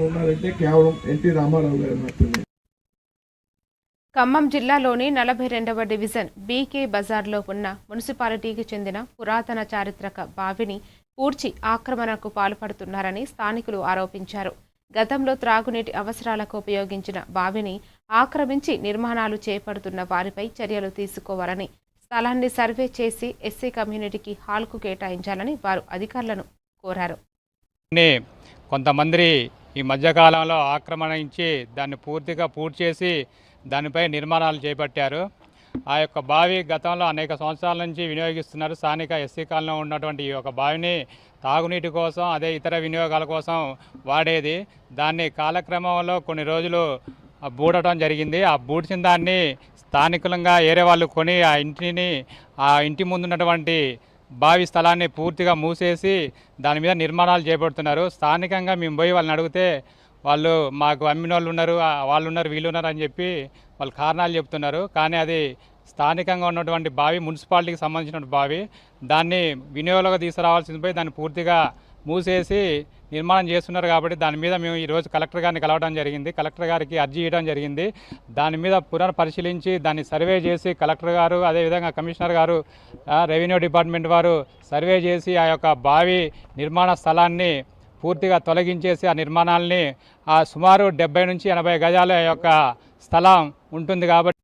ఉన్నారంటే కేవలం ఎన్టీ రామారావు గారు మాత్రమే. ఖమ్మం జిల్లాలోని 42వ డివిజన్ బీకే బజార్లో ఉన్న మున్సిపాలిటీకి చెందిన పురాతన చారిత్రక బావిని పూడ్చి ఆక్రమణకు పాల్పడుతున్నారని స్థానికులు ఆరోపించారు. గతంలో త్రాగునీటి అవసరాలకు ఉపయోగించిన బావిని ఆక్రమించి నిర్మాణాలు చేపడుతున్న వారిపై చర్యలు తీసుకోవాలని, స్థలాన్ని సర్వే చేసి ఎస్సీ కమ్యూనిటీకి హాల్కు కేటాయించాలని వారు అధికారులను కోరారు. కొంతమంది ఈ మధ్యకాలంలో ఆక్రమించి దాన్ని పూర్తిగా పూర్తి చేసి దానిపై నిర్మాణాలు చేపట్టారు. ఆ యొక్క బావి గతంలో అనేక సంవత్సరాల నుంచి వినియోగిస్తున్నారు. స్థానిక ఎస్సీ కాలనీలో ఉన్నటువంటి ఈ యొక్క బావిని తాగునీటి కోసం, అదే ఇతర వినియోగాల కోసం వాడేది. దాన్ని కాలక్రమంలో కొన్ని రోజులు బూడటం జరిగింది. ఆ బూడ్చిన దాన్ని స్థానికులంగా ఏరే వాళ్ళు కొని ఆ ఇంటి ముందున్నటువంటి బావి స్థలాన్ని పూర్తిగా మూసేసి దాని మీద నిర్మాణాలు చేపడుతున్నారు. స్థానికంగా మేము పోయి వాళ్ళని అడిగితే వాళ్ళు మాకు అమ్మిన వాళ్ళు ఉన్నారు, వాళ్ళు ఉన్నారు, వీళ్ళు ఉన్నారు అని చెప్పి వాళ్ళు కారణాలు చెప్తున్నారు. కానీ అది స్థానికంగా ఉన్నటువంటి బావి, మున్సిపాలిటీకి సంబంధించిన బావి. దాన్ని వినియోగంలోకి తీసుకురావాల్సింది పోయి దాన్ని పూర్తిగా మూసేసి నిర్మాణం చేస్తున్నారు. కాబట్టి దాని మీద మేము ఈరోజు కలెక్టర్ గారిని కలవడం జరిగింది. కలెక్టర్ గారికి అర్జీ ఇవ్వడం జరిగింది. దాని మీద పునర్పరిశీలించి దాన్ని సర్వే చేసి కలెక్టర్ గారు, అదేవిధంగా కమిషనర్ గారు, రెవెన్యూ డిపార్ట్మెంట్ వారు సర్వే చేసి ఆ యొక్క బావి నిర్మాణ స్థలాన్ని పూర్తిగా తొలగించేసి ఆ నిర్మాణాలని సుమారు 70 నుంచి 80 గజాల యొక్క స్థలం ఉంటుంది. కాబట్టి